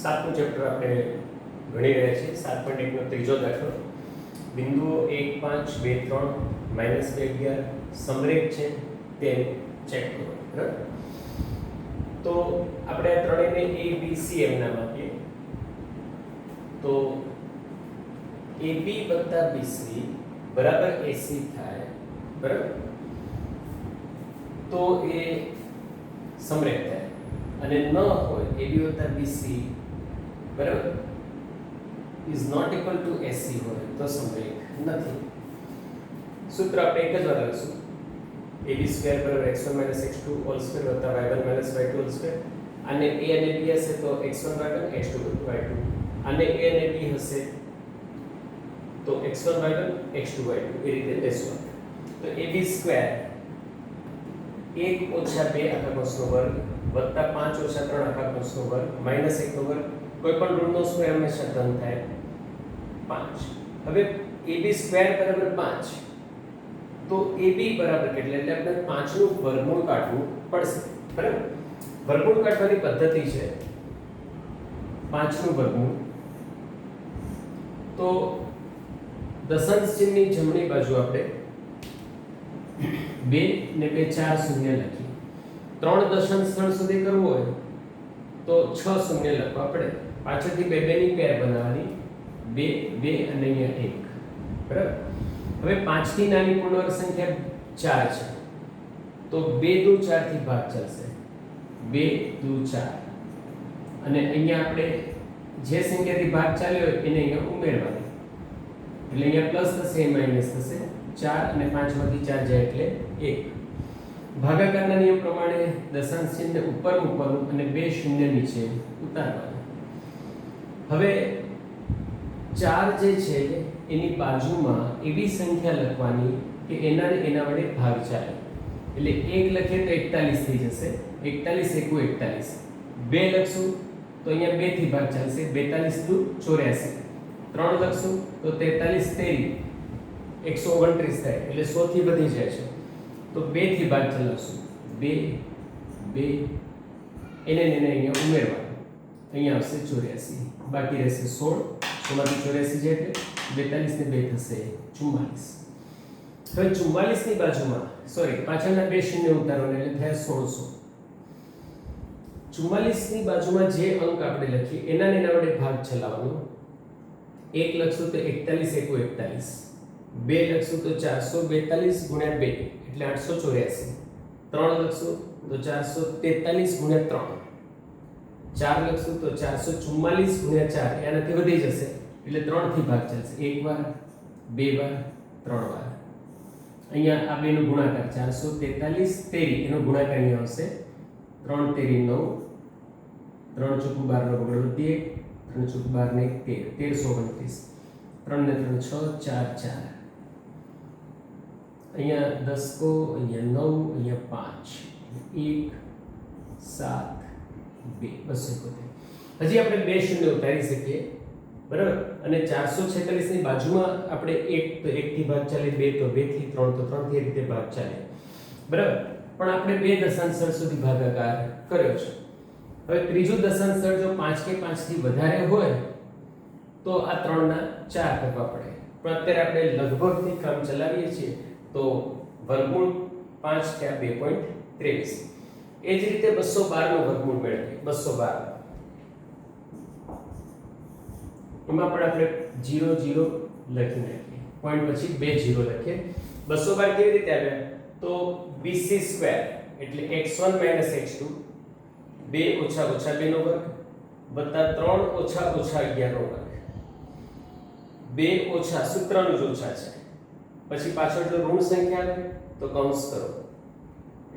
સાતમું ચેપ્ટર આપણે ગણી રહ્યા છીએ 7.1 નો ત્રીજો દાખલો બિંદુઓ 1 5 2 3 -2 11 સમરેખ છે તે ચેક કરો બરાબર. તો આપણે આ ત્રણેયને a b c એમ નામ આપીએ તો ab + bc બરાબર ac થાય બરાબર. તો એ સમરેખ થાય અને ન હોય ab + bc બરાબર is not equal to ac હોય તો સમરેખ નથી. સૂત્ર આપણે એક જ વાર લખશું ab² = x1 - x2 whole square વત્તા y1 - y2 હોલ સ્ક્વેર. આને a અને b હશે તો x1 y1 x2 y2. આને a અને b હશે તો x1 y1 x2 y2 એ રીતે લેશું. તો ab² 1 - 2 આખા કૌંસનો વર્ગ વત્તા 5 - 3 આખા કૌંસનો વર્ગ માઈનસ 1 નો વર્ગ. કોઈ પણ ઋણનો સ્ક્વેર હંમેશા ધન થાય 5. હવે ab² = 5 તો ab બરાબર કેટલા એટલે આપણે 5 નું વર્ગમૂળ કાઢવું પડશે બરાબર. વર્ગમૂળ કાઢવાની પદ્ધતિ છે 5 નું વર્ગમૂળ. તો દશાંશ ચિહ્નની જમણી બાજુ આપણે 2 ને 2 4 શૂન્ય લખીએ. 3 દશાંશ સ્થળ સુધી કરવું હોય તો 6 શૂન્ય લખવા પડે. પાછળથી 2 2 ની પેર બનાવવાની 2 2 અને અહીંયા 1 બરાબર. હવે 5 થી નાની પૂર્ણ સંખ્યા 4 છે તો 2 દુ 4 થી ભાગ ચાલશે 2 દુ 4 અને અહીંયા આપણે જે સંખ્યાથી ભાગ ચાલ્યો હોય એને અહીંયા ઉમેરવાની એટલે અહીંયા પ્લસ થશે માઈનસ થશે 4 અને 5 માંથી 4 જાય એટલે 1. ભાગાકારના નિયમ પ્રમાણે દશાંશ ચિહ્ન ઉપર મૂકવાનું અને 2 શૂન્ય નીચે ઉતારવાનું. હવે 4 જે છે એની બાજુમાં એવી સંખ્યા લખવાની કે એના વડે ભાગ ચાલે. એટલે 1 લખીએ તો 41 થઈ જશે 41 * 1 = 41. 2 લખશું તો અહીંયા 2 થી ભાગ ચાલશે 42 દુ 84. 3 લખશું તો 43 તેરી 129 થાય એટલે 100 થી વધી જાય છે તો 2 થી ભાગ ચલાવશું 2 2 એને અહીંયા ઉમેરવાનું અહીંયા આવશે 84 બાકી રહેશે 16 માંથી 84 જાય એટલે 42 ને 2 થશે 44. હવે 44 ની બાજુમાં સોરી પાછળના 2 શૂન્ય ઉતારો એટલે થાય 1600. 44 ની બાજુમાં જે અંક આપણે લખીએ એના વડે ભાગ ચલાવવાનો. 1 લખશું તો 41 * 1 = 41. 2 લખશું તો 442 × 2 એટલે 884. 3 લખશું તો 443 × 3. 4 લખશું તો 444 × 4 એનાથી વધી જશે એટલે 3 થી ભાગ ચાલશે. એક વાર બે વાર ત્રણ વાર. અહીંયા આ બેનો ગુણાકાર 443 તેરી એનો ગુણાકાર અહીંયા આવશે 3 તેરી 9 3 ચોક 12 નો બગડો 1 3 ચોક 12 ને 13 1329 3 ને 3 6 4 4 અહીંયા 10 કો અહીંયા 9 અહીંયા 5 1 7 2 271. હજી આપણે 2 શૂન્ય ઉતારી શકીએ બરાબર. અને 446 ની બાજુમાં આપણે 1 તો 1 થી ભાગ ચાલે 2 તો 2 થી 3 તો 3 થી રીતે ભાગ ચાલે બરાબર. પણ આપણે 2 દશાંશ સ્થળ સુધી ભાગાકાર કર્યો છે. હવે ત્રીજું દશાંશ સ્થળ જો 5 કે 5 થી વધારે હોય તો આ 3 ના 4 કરવા પડે. પણ અત્યારે આપણે લગભગથી કામ ચલાવીએ છીએ તો વર્ગમૂળ 5 કે 2.23. એ જ રીતે 212 નો વર્ગમૂળ મેળવીએ. 212 એમાં પણ આપણે 0 0 લખી નાખીએ પોઈન્ટ પછી 2 0 લખીએ. 212 કેવી રીતે આવ્યા તો bc² એટલે x1 - x2 2 - 2 નો વર્ગ વત્તા 3 - 11 નો વર્ગ. 2 ઓછા સૂત્રનું જ ઓછા છે પછી પાછળ જો ઋણ સંખ્યા આવે તો કૌંસ કરો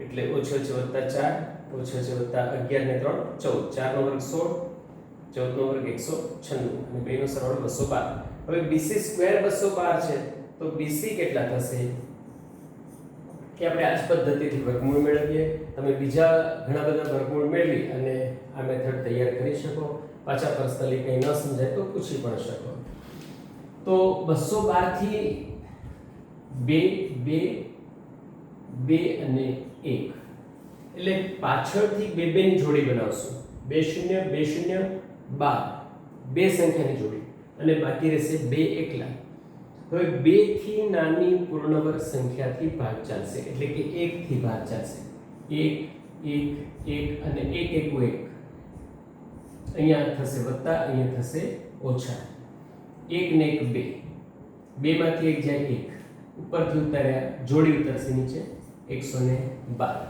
એટલે ઓછો છે વત્તા 4 ઓછો છે વત્તા 11 ને 3 14 4 નો વર્ગ 16 14 નો વર્ગ 196 અને 2 નો સરવાળો 212. હવે bc² 212 છે તો bc કેટલા થશે કે આપણે આ જ પદ્ધતિથી વર્ગમૂળ મેળવીએ. તમે બીજા ઘણા બધા વર્ગમૂળ મેળવી અને આ મેથડ તૈયાર કરી શકો. પાછા પર્સનલી કંઈ ન સમજાય તો પૂછી પણ શકો. તો 212 થી 2 2 2 અને 1 એટલે પાછળથી 2 2 ની જોડી બનાવશું. 2 0 2 0 12 બે સંખ્યાની જોડી અને બાકી રહેશે 2 એકલા. હવે 2 થી નાની પૂર્ણવર્ગ સંખ્યાથી ભાગ ચાલશે એટલે કે 1 થી ભાગ ચાલશે. 1 1 1 અને 1 1 1. અહીંયા થશે વત્તા, અહીંયા થશે ઓછા. 1 ને 1 2. 2 માંથી 1 જાય 1. ઉપરથી ઉતાર્યા જોડી ઉતરશે નીચે 112.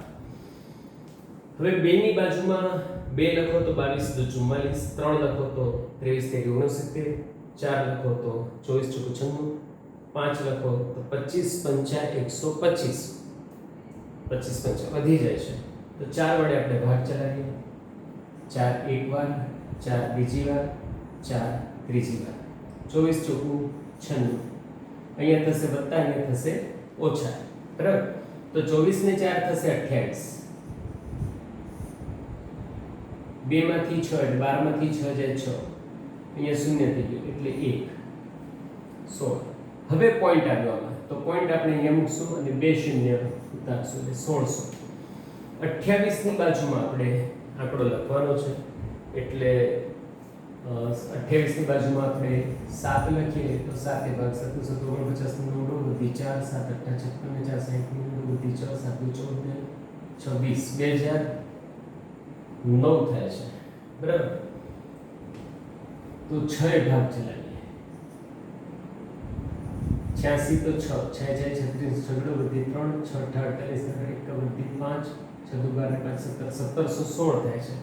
હવે 2 ની બાજુમાં 2 લખો તો 22 × 44, 3 લખો તો 23 × 69, 4 લખો તો 24 × 96, 5 લખો તો 25 × 5 125. 25 5 વધી જાય છે તો 4 વડે આપણે ભાગ ચલાવીએ. 4 એક વાર, 4 બીજી વાર, 4 ત્રીજી વાર. 24 × 96. અહીંયા થશે વત્તા, અહીંયા થશે ઓછા. બરાબર? તો 24 ને 4 થશે 28. 2 માંથી 6 એટલે 12 માંથી 6 જાય 6. અહીંયા શૂન્ય થઈ ગયું એટલે 1 16. હવે પોઈન્ટ આવ્યો આમાં તો પોઈન્ટ આપણે અહીંયા મૂકશું અને 2 શૂન્ય ઉતારશું એટલે 1600. 28 ની બાજુમાં આપણે આંકડો લખવાનો છે એટલે 28 ની બાજુમાં આપણે 7 લખીએ તો 7 ભાગ 7 49 નો 9 વધી 4 7 8 56 4 60 વધી 6 7 14 26 2009 થાય છે. બરાબર? તો 6 ભાગ ચલાવીએ. 86 તો 6 6 જાય 36 છગડો વધી 3 6 48 1 વધી 5 6 12 5 17 1716 થાય છે.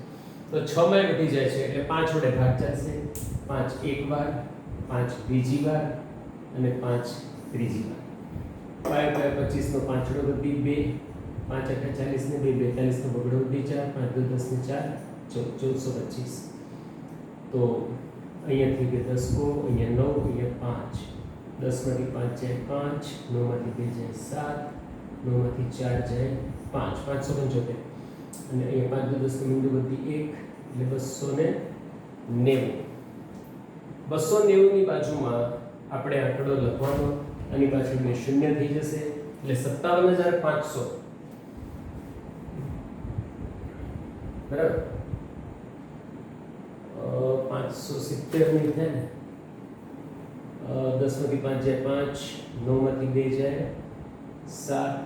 તો 6 માં વધી જાય છે એટલે 5 વડે ભાગ ચાલશે. 5 એક વાર, 5 બીજી વાર અને 5 ત્રીજી વાર. 5 25 નો પાંચડો વધી 2, 5 8 40 ને 2 42 નો બગડો વધી 4, 5 10 ને 4 1425. તો અહીંયા થઈ ગયો 10 કો, અહીંયા 9, અહીંયા 5. 10 માંથી 5 જાય 5, 9 માંથી 2 જાય 7, 9 માંથી 4 જાય 5, 575. અને અહીંયા 5 10 નો બિંદુ વધી 1 એટલે 290. 290 ની બાજુમાં આપણે આંકડો લખવાનો, આની પાછળ બે શૂન્ય થઈ જશે એટલે 57500. બરાબર? 570 ની થાય ને. 10 માંથી 5 જાય 5, 9 માંથી 2 જાય 7,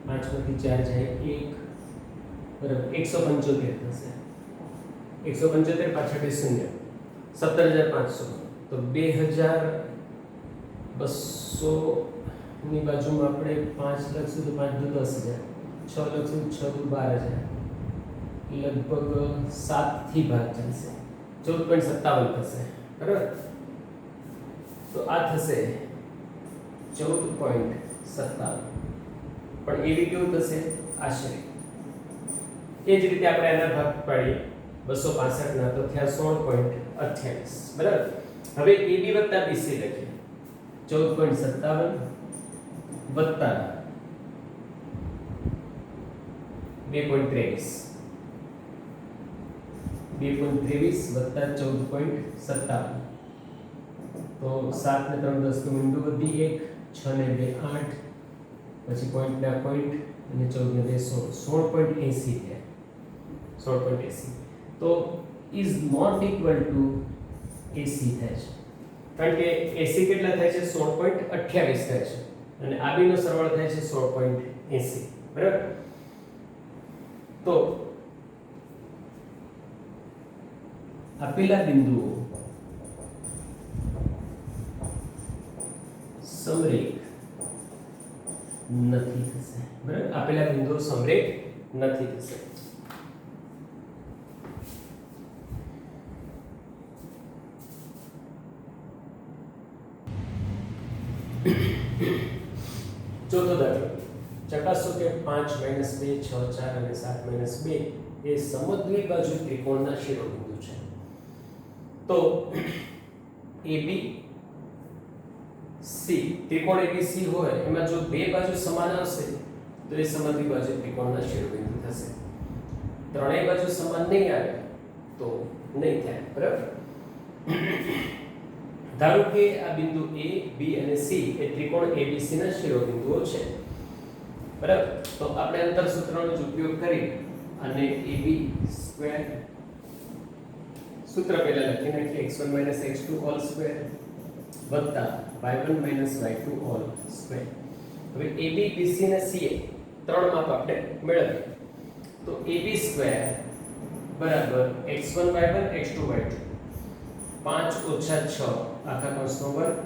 5 માંથી 4 જાય 1. બરાબર? 175 થશે. 175 પાછળ બે શૂન્ય 17500. તો 2200 ની બાજુમાં આપણે 5 લખશું તો 5 દુ 10000, 6 લખશું 6 દુ 12000, લગભગ 7 થી ભાગ ચાલશે 14.57 થશે. બરાબર? તો આ થશે 14.57. પણ એવી કેવું થશે? આશરે. એ જ રીતે આપણે આના ભાગ પાડીએ 265 ના તો થયા 16.28. બરાબર? હવે AB વત્તા BC લખીએ. 14.57 વત્તા 2.23 વત્તા 14.57. તો 7 ને 3 10 નું બિંદુ વધી 1, 6 ને 2 8, પછી પોઈન્ટ ના પોઈન્ટ અને 14 ને 2 16.80 થયા. 16.80 તો is not equal to AC થાય છે. કારણ કે AC કેટલા થાય છે? 16.28 થાય છે અને AB નો સરવાળો થાય છે 16.80. બરાબર? તો આપેલા બિંદુઓ સમરેખ નથી થશે. બરાબર? આપેલા બિંદુઓ સમરેખ નથી થશે. ચોથો દાખલો. ચકાસો કે 5 - 2 6 4 અને 7 - 2 એ સમદ્વિબાજુ ત્રિકોણના શિરોબિંદુ છે. તો AB C ત્રિકોણ ABC હોય એમાં જો બે બાજુ સમાન આવશે તો એ સમદ્વિબાજુ ત્રિકોણના શિરોબિંદુ થશે. ત્રણેય બાજુ સમાન નહીં આવે તો નહીં થાય. બરાબર? ધારો કે આ બિંદુ A, B અને C એ ત્રિકોણ ABC ના શિરોબિંદુઓ છે. બરાબર? તો આપણે અંતર સૂત્રનો ઉપયોગ કરી અને AB સ્ક્વેર સૂત્ર પહેલા લખી નાખીએ x1 x2 હોલ સ્ક્વેર વત્તા y1 y2 હોલ સ્ક્વેર. હવે AB BC અને CA ત્રણ માપ આપણે મેળવીએ તો AB સ્ક્વેર બરાબર x1 y1 x2 y2 5 ઓછા 6 આખા કૌંસનો વર્ગ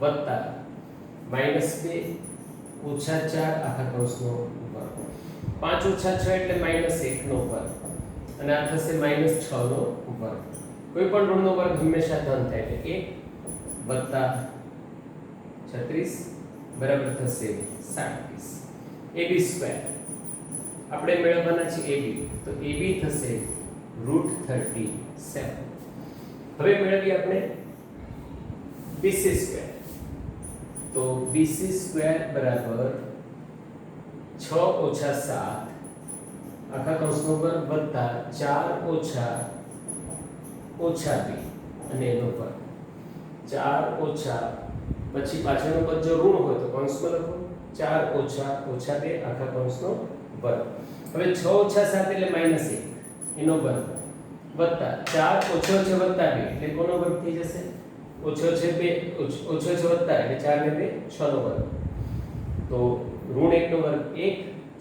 વત્તા -2 ઓછા 4 આખા કૌંસનો વર્ગ. 5 ઓછા 6 એટલે -1 નો વર્ગ અને આ થશે -6 નો વર્ગ. કોઈ પણ ઋણનો વર્ગ હંમેશા ધન થાય એટલે 1 વત્તા 36 બરાબર થશે 37. AB સ્ક્વેર આપણે મેળવવાના છે AB તો AB થશે √37. હવે મેળવીએ આપણે BC સ્ક્વેર તો BC સ્ક્વેર બરાબર 6 ઓછા 7 આખા કૌંસનો વર્ગ વત્તા 4 ઓછા 2 અને એનો વર્ગ 4 ઓછા પછી પાછળનો પદ જો ઋણ હોય તો કૌંસમાં લખો 4 ઓછા 2 આખા કૌંસનો વર્ગ. હવે 6 ઓછા 7 એટલે -1 એનો વર્ગ વત્તા 4 ઓછો છે વત્તા 2 એટલે કોનો વર્ગ થઈ જશે ઓછો છે 2 ઓછો છે વત્તા એટલે 4 ને 2 6 નો વર્ગ તો ઋણ 1 નો વર્ગ 1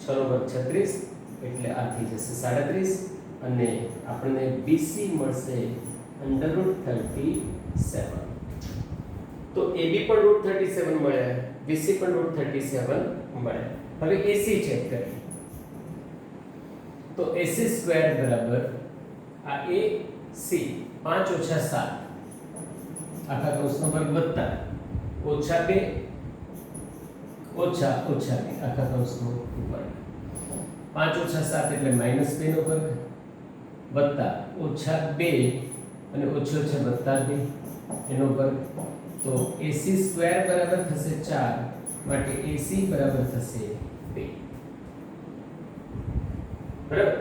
6 નો વર્ગ 36 એટલે આ થઈ જશે 37 અને આપણને BC મળશે √37. તો AB પણ √37 મળે BC પણ √37 મળે. હવે AC ચેક કરીએ તો AC સ્ક્વેર બરાબર આ AC 5 ઓછા 7 આખા કૌંસનો વર્ગ વત્તા ઓછા 2 ઓછા 2 આખા કૌંસનો વર્ગ 5 ઓછા 7 એટલે -2 નો વર્ગ વત્તા ઓછા 2 અને ઓછો છે વત્તા 2 એનો વર્ગ તો AC સ્ક્વેર બરાબર થશે 4 માટે AC બરાબર થશે 2. બરાબર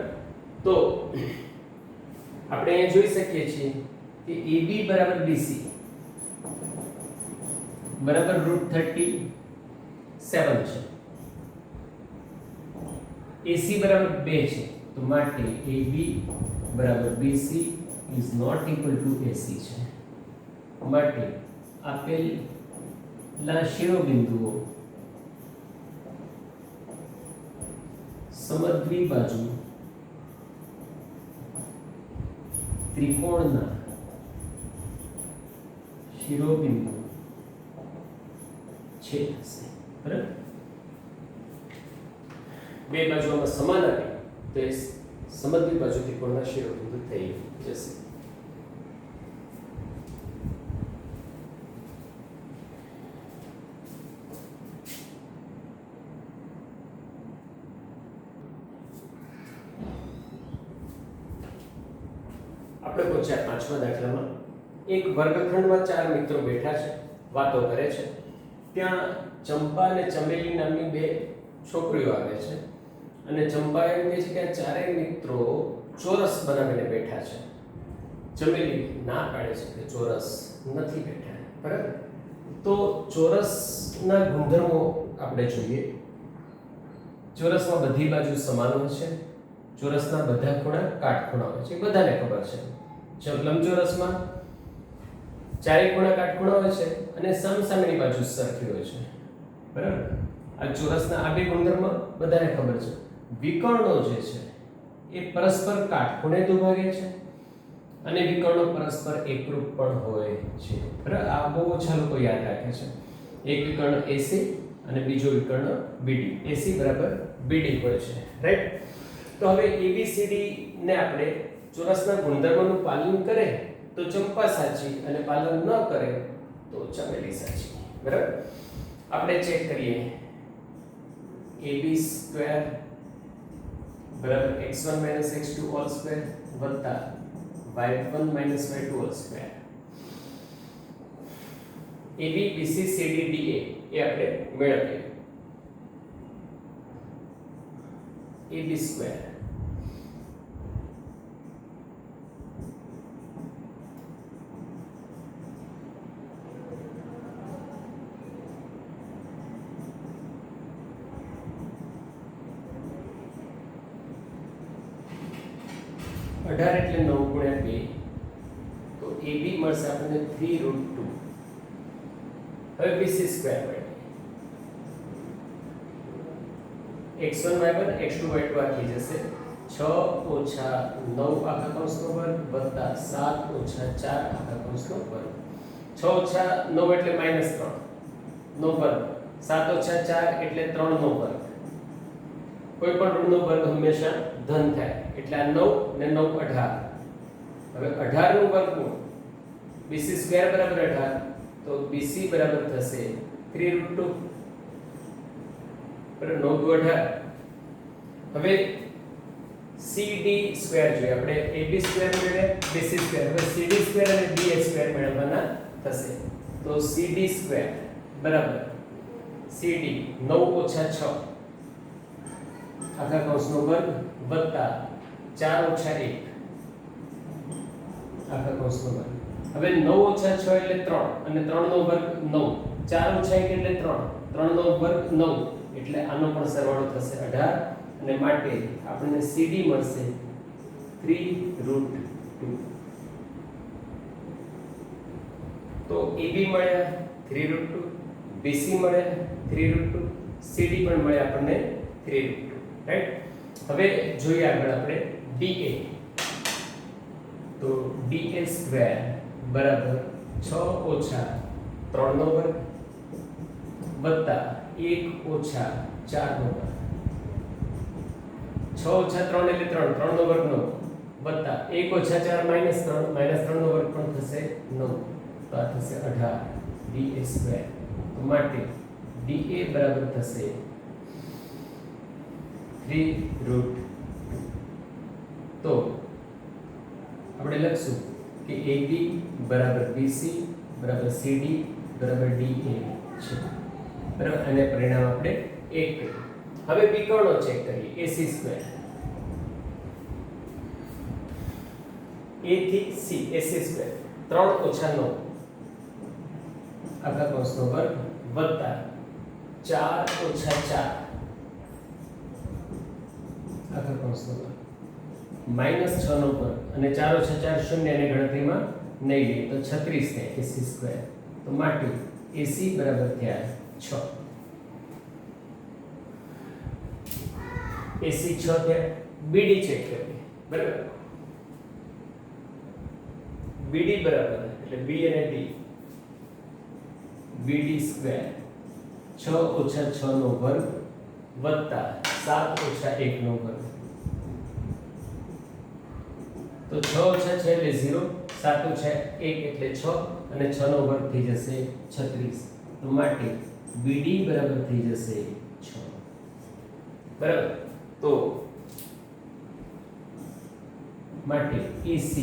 તો આપણે અહીં જોઈ શકીએ છીએ કે AB બરાબર BC બરાબર √37 છે AC બરાબર 2 છે તો માટે AB બરાબર BC is not equal to AC છે. માટે આપેલા શિરોબિંદુઓ સમદ્વિબાજુ ત્રિકોણના શિરોબિંદુ છેદ થશે. બરાબર બે બાજુમાં સમાન આવે તો એ સમદ્વિબાજુ ત્રિકોણના શિરોબિંદુ થઈ જશે. આપણે પહોંચ્યા પાંચમા દાખલામાં. એક વર્ગખંડમાં ચાર મિત્રો બેઠા છે, વાતો કરે છે. ત્યાં ચંપા અને ચમેલી નામની બે છોકરીઓ આવે છે અને ચંપા એમ કહે છે કે આ ચારેય મિત્રો ચોરસ બનાવીને બેઠા છે. ચમેલી ના પાડે છે કે ચોરસ નથી બેઠા. બરાબર તો ચોરસના ગુણધર્મો આપણે જોઈએ. ચોરસમાં બધી બાજુ સમાન હોય છે. ચોરસના બધા ખૂણા કાટખૂણા હોય છે, બધાને ખબર છે. લંબચોરસમાં ચારે ખૂણા કાટખૂણા હોય છે અને સામસામેની બાજુ સરખી હોય છે. બરાબર આ ચોરસના આ બે ગુણધર્મ બધાને ખબર છે. વિકર્ણો જે છે એ પરસ્પર કાટખૂણે દુભાગે છે અને વિકર્ણો પરસ્પર એકરૂપ પણ હોય છે. બરાબર આ બહુ ઓછા લોકો યાદ રાખે છે. એક વિકર્ણ AC અને બીજો વિકર્ણ BD. AC બરાબર BD હોય છે. રાઈટ તો હવે ABCD ને આપણે ચોરસના ગુણધર્મોનું પાલન કરે તો ચંપા સાચી અને પાલન ન કરે તો ચમેલી સાચી. બરાબર આપણે ચેક કરીએ. AB સ્ક્વેર બરાબર x1 x2 હોલ સ્ક્વેર વત્તા y1 y2 whole square. AB BC CD DA એ આપણે મેળવીએ. AB સ્ક્વેર 18 એટલે 9 ગુણ્યા 2 તો AB મળશે આપણને 3√2. હવે BC સ્ક્વેર મળે x1 y1 x2 y2 આ થઈ જશે 6 ઓછા 9 આખા કૌંસનો વર્ગ વત્તા 7 ઓછા 4 આખા કૌંસનો વર્ગ. 6 ઓછા 9 એટલે -3 નો વર્ગ, 7 ઓછા 4 એટલે 3 નો વર્ગ. કોઈ પણ ઋણનો વર્ગ હંમેશા ધન થાય એટલે આ 9 ને 9 18. હવે 18 નું વર્ગમૂળ BC સ્ક્વેર બરાબર 18 તો BC બરાબર થશે 3√2 બરાબર 9 દુ 18. હવે CD સ્ક્વેર જોઈએ આપણે AB સ્ક્વેર મેળવ્યા BC સ્ક્વેર. હવે CD સ્ક્વેર અને BA સ્ક્વેર મેળવવાના થશે તો CD સ્ક્વેર બરાબર CD 9 ઓછા 6 આખા કૌંસનો વર્ગ વત્તા 4 ઓછા 1 આખા કૌંસનો વર્ગ. હવે 9 ઓછા 6 એટલે 3 અને 3 નો વર્ગ 9, 4 ઓછા 1 એટલે 3, 3 નો વર્ગ 9 એટલે આનો પણ સરવાળો થશે 18 અને માટે આપણને CD મળશે 3√2. તો AB મળ્યા 3√2, BC મળ્યા 3√2, CD પણ મળ્યા આપણને 3√2, રાઈટ. હવે જોઈએ આગળ આપણે DA. તો DA સ્ક્વેર બરાબર 6 ઓછા 3 નો વર્ગ વત્તા 1 ઓછા 4 નો વર્ગ. 6 ઓછા 3 એટલે 3, 3 નો વર્ગ 9 વત્તા 1 ઓછા 4 -3 નો વર્ગ પણ થશે 9 તો આ થશે 18 DA સ્ક્વેર. તો માટે DA બરાબર થશે 3√2. તો આપણે લખશું કે AB બરાબર BC બરાબર CD બરાબર DA છે બરાબર. અને પરિણામ આપણે 1 કર્યું. હવે વિકર્ણો ચેક કરીએ. AC સ્ક્વેર A થી C AC સ્ક્વેર 3 ઓછા 9 આખા કૌંસનો વર્ગ વત્તા 4 ઓછા 4 આખા કૌંસનો વર્ગ -6 નો વર્ગ અને 4 ઓછા 4 શૂન્ય ને ગણતરીમાં નહીં લઈએ તો 36 થાય AC સ્ક્વેર. તો માટે AC બરાબર થયા 6. AC 6 થયા. BD ચેક કરીએ બરાબર. BD બરાબર એટલે B અને D BD સ્ક્વેર 6 ઓછા 6 નો વર્ગ વત્તા 7 ઓછા 1 નો વર્ગ. તો 6 ઓછા 6 એટલે 0, 7 ઓછા 1 એટલે 6 અને 6 નો વર્ગ થઈ જશે 36. તો માટે BD બરાબર થઈ જશે 6 બરાબર. તો માટે AC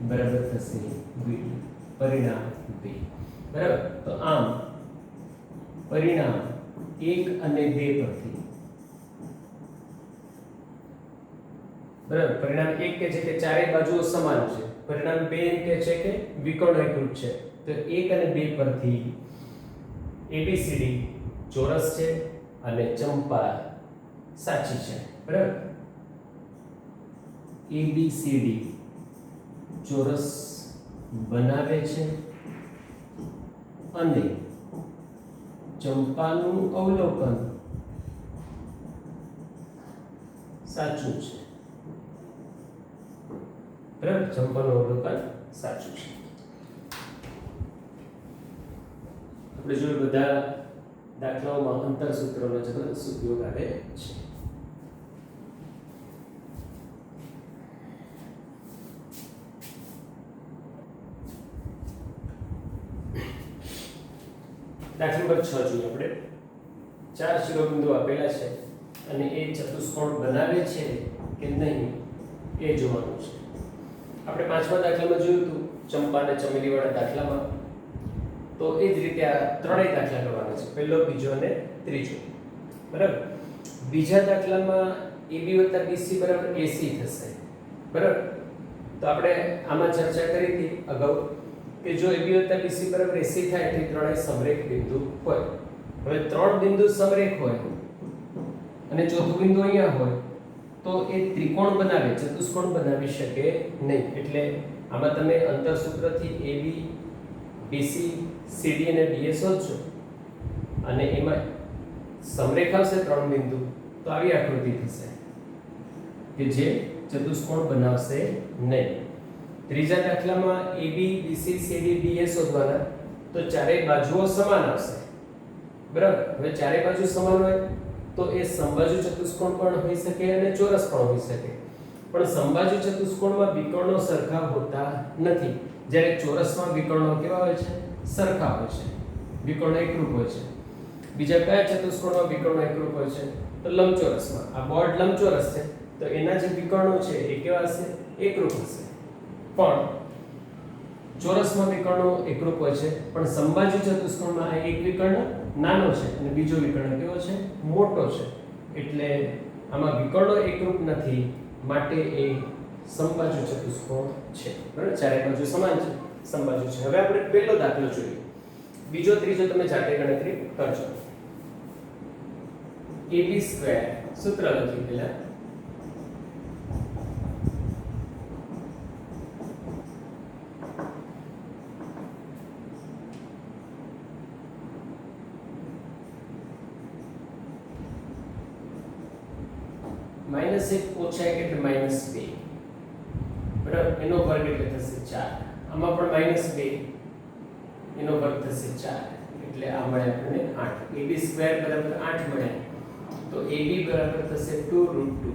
બરાબર થશે BD. પરિણામ 2 બરાબર. તો આમ પરિણામ 1 અને 2 પરથી બરાબર. પરિણામ 1 કહે છે કે ચારેય બાજુઓ સમાન છે. પરિણામ 2 એમ કહે છે કે વિકર્ણ એકરૂપ છે. તો 1 અને 2 પરથી ABCD ચોરસ છે અને ચંપા સાચી છે બરાબર. ABCD ચોરસ બનાવે છે અને ચંપાનું અવલોકન સાચું છે બરાબર. ચંપાનું અવલોકન સાચું છે. આપણે જોયું બધા દાખલાઓમાં અંતર સૂત્રોનો જબરદસ્ત ઉપયોગ આવે છે. દાખલા નંબર 6 જોઈએ આપણે. 4 શિરોબિંદુ આપેલા છે અને એ ચતુષ્કોણ બનાવે છે કે નહીં એ જોવાનું છે. આપણે 5મા દાખલામાં જોયું હતું ચંપા અને ચમેલી વાળા દાખલામાં. તો એ જ રીતે આ ત્રણેય દાખલા કરવાના છે, પહેલો, બીજો અને ત્રીજો બરાબર. બીજા દાખલામાં AB + BC બરાબર AC થશે બરાબર. તો આપણે આમાં ચર્ચા કરી હતી અગાઉ કે જો AB + BC બરાબર AC થાય તો ત્રણેય સમરેખ બિંદુ હોય. હવે ત્રણ બિંદુ સમરેખ હોય અને ચોથું બિંદુ અહીંયા હોય તો એ ત્રિકોણ બનાવે, ચતુષ્કોણ બનાવી શકે નહીં. એટલે આમાં તમે અંતર સૂત્રથી AB BC CD અને DA શોધશો અને એમાં સમરેખ આવશે 3 બિંદુ, તો આવી આકૃતિ થશે કે જે ચતુષ્કોણ બનાવશે નહીં. ત્રીજા દાખલામાં AB BC CD DA શોધવાના, તો ચારેય બાજુઓ સમાન આવશે. બરાબર. હવે ચારેય બાજુ સમાન હોય તો એ સમબાજુ ચતુષ્કોણ પણ હોઈ શકે અને ચોરસ પણ હોઈ શકે. પણ સમબાજુ ચતુષ્કોણમાં વિકર્ણો સરખા હોતા નથી, જ્યારે ચોરસમાં વિકર્ણો કેવા હોય છે? સરખા હોય છે, વિકર્ણો એકરૂપ હોય છે. બીજા કયા ચતુષ્કોણમાં વિકર્ણો એકરૂપ હોય છે? તો લંબચોરસમાં. આ બોર્ડ લંબચોરસ છે તો એના જે વિકર્ણો છે એ કેવા હશે? એકરૂપ હશે. પણ ચોરસમાં વિકર્ણો એકરૂપ હોય છે, પણ સમબાજુ ચતુષ્કોણમાં આ એક વિકર્ણ નાનો છે અને બીજો વિકર્ણ કેવો છે? મોટો છે. એટલે આમાં વિકર્ણો એકરૂપ નથી, માટે એ સમબાજુ ચતુષ્કોણ છે. બરાબર. ચારે બાજુ સમાન છે, સમબાજુ છે. હવે આપણે પહેલો દાખલો જોઈએ. બીજો ત્રીજો તમે જાતે ગણતરી કરજો. AB² સૂત્ર લખી પહેલા. -1 ઓછા 1 એટલે -2. બરાબર. એનો વર્ગ એટલે થશે 4. આમાં પણ -2, એનો વર્ગ થશે 4. એટલે આ મળે આપણને 8. AB² બરાબર 8 મળ્યા. તો AB બરાબર થશે 2√2.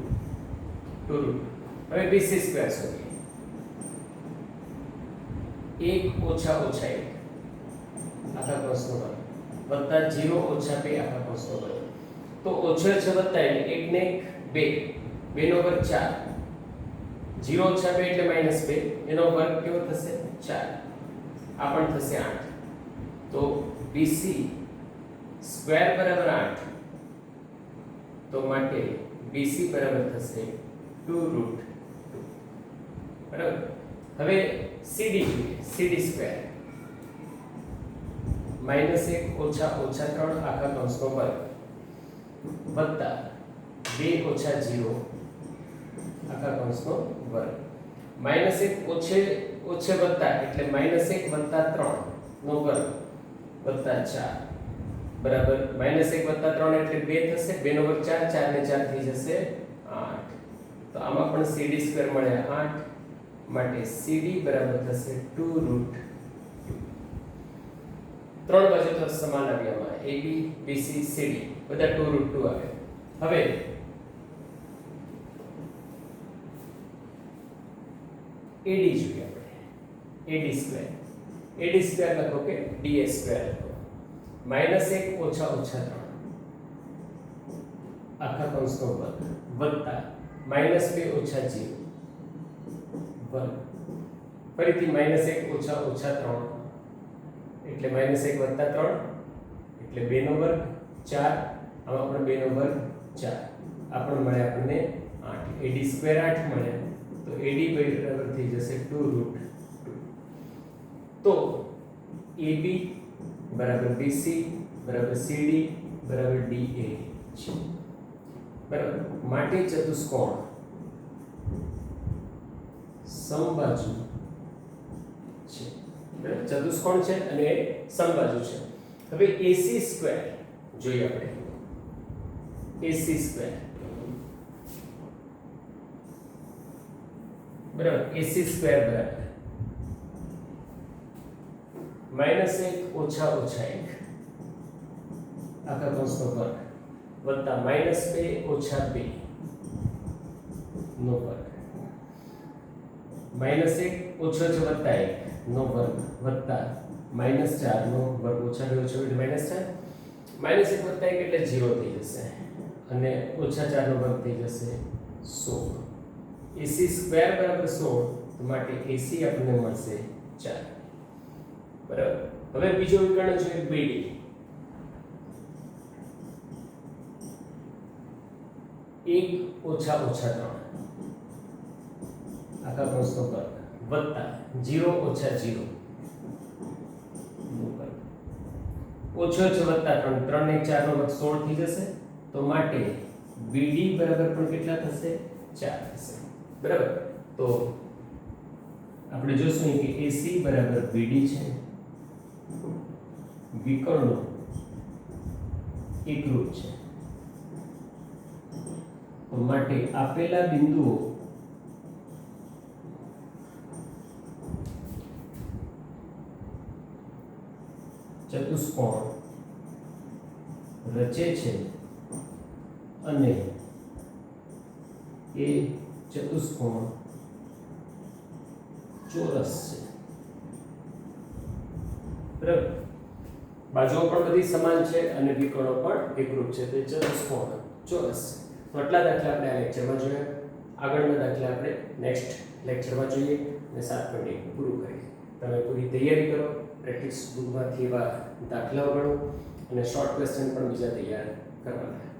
2√2. હવે BC² શોધીએ. 1 ઓછા 1 આખા કૌંસનો વર્ગ વત્તા 0 ઓછા 2 આખા કૌંસનો વર્ગ. તો ઓછો છે વત્તા એટલે 1 ને 1 2 નો વર્ગ 4. 0 ઓછા 2 એટલે -2, એનો વર્ગ કેવો થશે? 4. આ પણ થશે 8. તો BC² બરાબર 8. તો માટે BC બરાબર થશે 2√2. બરાબર. હવે CD જોઈએ. CD² -1 ઓછા 3 આખા કૌંસનો વર્ગ વત્તા 2 ઓછા 0 આખા કૌંસનો વર્ગ. -1 ઓછે વત્તા એટલે -1 વત્તા 3 નો વર્ગ વત્તા 4 બરાબર. -1 વત્તા 3 એટલે 2 થશે. 2 નો વર્ગ 4, 4 ને 4 થઈ જશે 8. તો આમાં પણ CD² મળ્યા 8, માટે CD બરાબર થશે 2√2. ત્રણ બાજુ તો સમાન આવી. આમાં AB BC CD બધા 2√2 આવે. હવે AD જોઈએ આપણે. AD² લખો કે DA² લખો. -1 ઓછા 3 આખા કૌંસનો વર્ગ વત્તા -2 ઓછા 0 વર્ગ. ફરીથી -1 ઓછા 3 એટલે -1 વત્તા 3 એટલે 2 નો વર્ગ 4. આમાં પણ 2 નો વર્ગ 4. આ પણ મળે આપણને 8. AD² 8 મળ્યા. તો AD બરાબર થઈ જશે 2√2. તો AB બરાબર BC બરાબર CD બરાબર DA છે. બરાબર. માટે ચતુષ્કોણ સમબાજુ છે. બરાબર. ચતુષ્કોણ છે અને સમબાજુ છે. હવે AC² જોઈએ આપણે. AC² બરાબર. AC² બરાબર -1 ઓછા 1 આખા કૌંસનો વર્ગ વત્તા -2 ઓછા 2 નો વર્ગ. -1 ઓછો છે વત્તા 1 નો વર્ગ વત્તા -4 નો વર્ગ. ઓછા 2 ઓછા 2 એટલે -4. -1 વત્તા 1 એટલે 0 થઈ જશે અને ઓછા 4 નો વર્ગ થઈ જશે 16. AC² બરાબર 16. તો માટે AC આપણને મળશે 4. બરાબર. હવે બીજો વિકર્ણ છે BD. એક ઓછા 3 આખા કૌંસનો વર્ગ વત્તા 0 ઓછા 0 નો વર્ગ. ઓછો છે વત્તા 3, 3 ને 4 નો વર્ગ 16 થઈ જશે. તો માટે BD બરાબર પણ કેટલા થશે 4 થશે બરાબર તો આપણે જોશું કે AC બરાબર BD છે વિકર્ણો એકરૂપ છે તો માટે આપેલા બિંદુઓ ચતુષ્કોણ રચે છે અને એ ચતુષ્કોણ ચોરસ છે બરાબર બાજુઓ પણ બધી સમાન છે અને વિકર્ણો પણ એકરૂપ છે તો ચતુષ્કોણ ચોરસ તો આટલા દાખલા આપણે આ લેક્ચરમાં જોયા આગળના દાખલા આપણે નેક્સ્ટ લેક્ચરમાં જોઈએ અને 7.1 પૂરું કરીએ તમે પૂરી તૈયારી કરો પ્રેક્ટિસ બુકમાંથી એવા દાખલાઓ ગણો અને શોર્ટ ક્વેશ્ચન પણ બીજા તૈયાર કરવાના